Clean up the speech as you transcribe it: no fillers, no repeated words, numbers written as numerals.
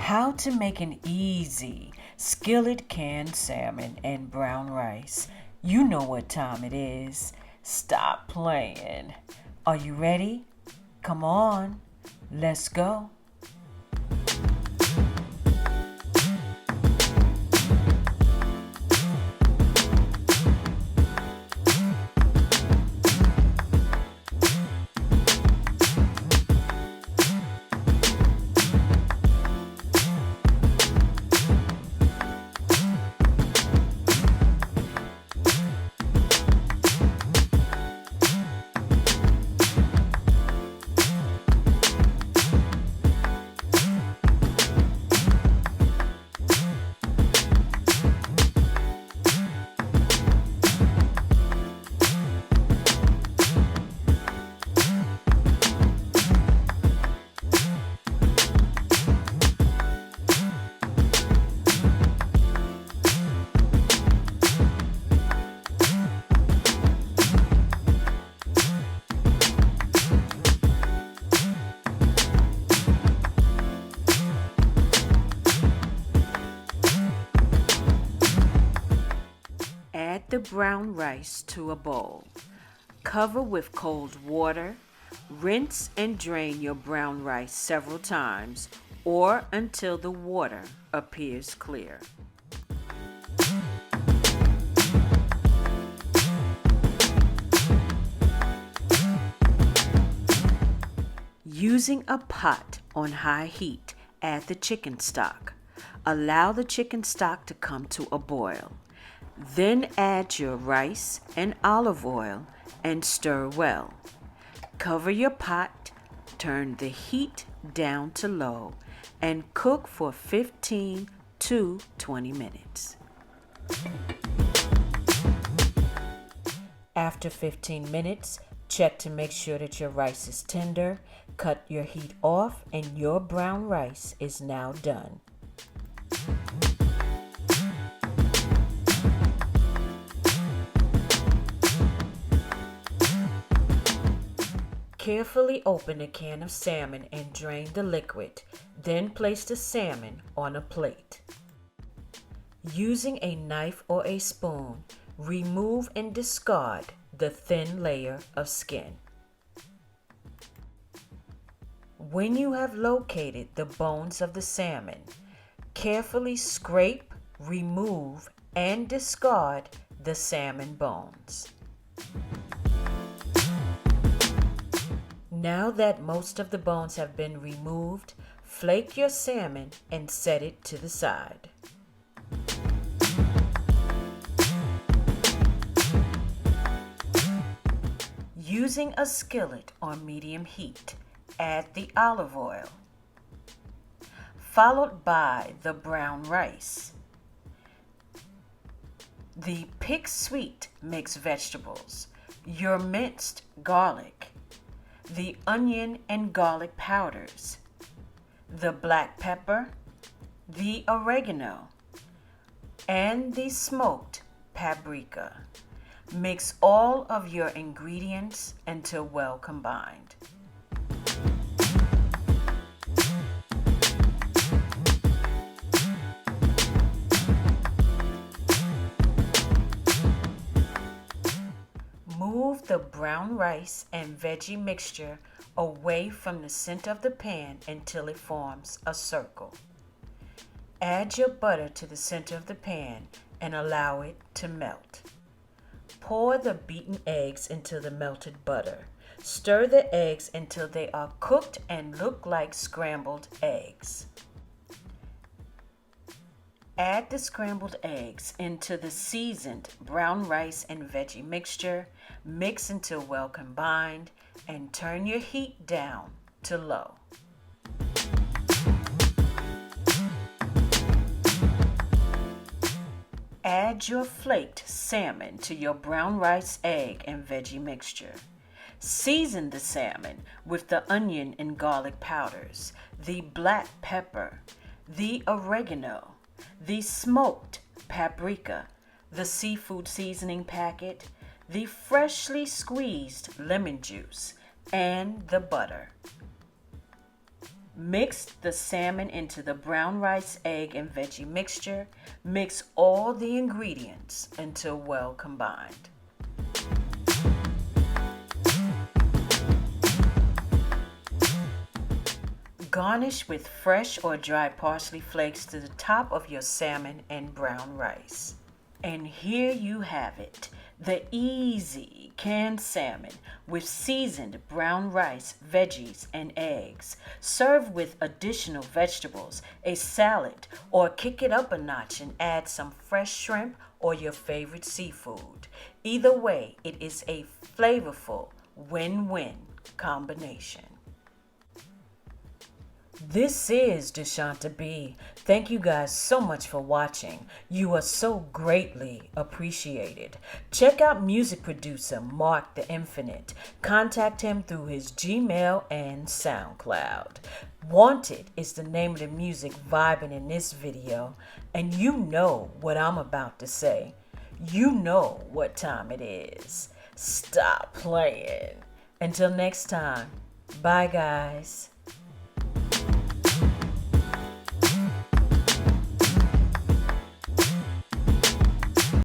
How to make an easy skillet canned salmon and brown rice. You know what time it is. Stop playing. Are you ready? Come on, let's go. Add the brown rice to a bowl. Cover with cold water. Rinse and drain your brown rice several times or until the water appears clear. Using a pot on high heat, add the chicken stock. Allow the chicken stock to come to a boil. Then add your rice and olive oil and stir well. Cover your pot, turn the heat down to low, and cook for 15 to 20 minutes. After 15 minutes, check to make sure that your rice is tender. Cut your heat off and your brown rice is now done. Carefully open a can of salmon and drain the liquid. Then place the salmon on a plate. Using a knife or a spoon, remove and discard the thin layer of skin. When you have located the bones of the salmon, carefully scrape, remove, and discard the salmon bones. Now that most of the bones have been removed, flake your salmon and set it to the side. Using a skillet on medium heat, add the olive oil, followed by the brown rice, the PICTSWEET mixed vegetables, your minced garlic, the onion and garlic powders, the black pepper, the oregano, and the smoked paprika. Mix all of your ingredients until well combined. Move the brown rice and veggie mixture away from the center of the pan until it forms a circle. Add your butter to the center of the pan and allow it to melt. Pour the beaten eggs into the melted butter. Stir the eggs until they are cooked and look like scrambled eggs. Add the scrambled eggs into the seasoned brown rice and veggie mixture. Mix until well combined and turn your heat down to low. Add your flaked salmon to your brown rice, egg, and veggie mixture. Season the salmon with the onion and garlic powders, the black pepper, the oregano, the smoked paprika, the seafood seasoning packet, the freshly squeezed lemon juice, and the butter. Mix the salmon into the brown rice, egg, and veggie mixture. Mix all the ingredients until well combined. Garnish with fresh or dry parsley flakes to the top of your salmon and brown rice. And here you have it, the easy canned salmon with seasoned brown rice, veggies, and eggs. Serve with additional vegetables, a salad, or kick it up a notch and add some fresh shrimp or your favorite seafood. Either way, it is a flavorful win-win combination. This is DeSHANTA B. Thank you guys so much for watching. You are so greatly appreciated. Check out music producer MARQ the Infinite. Contact him through his Gmail and SoundCloud. Wanted is the name of the music vibing in this video. And you know what I'm about to say. You know what time it is. Stop playing. Until next time. Bye guys.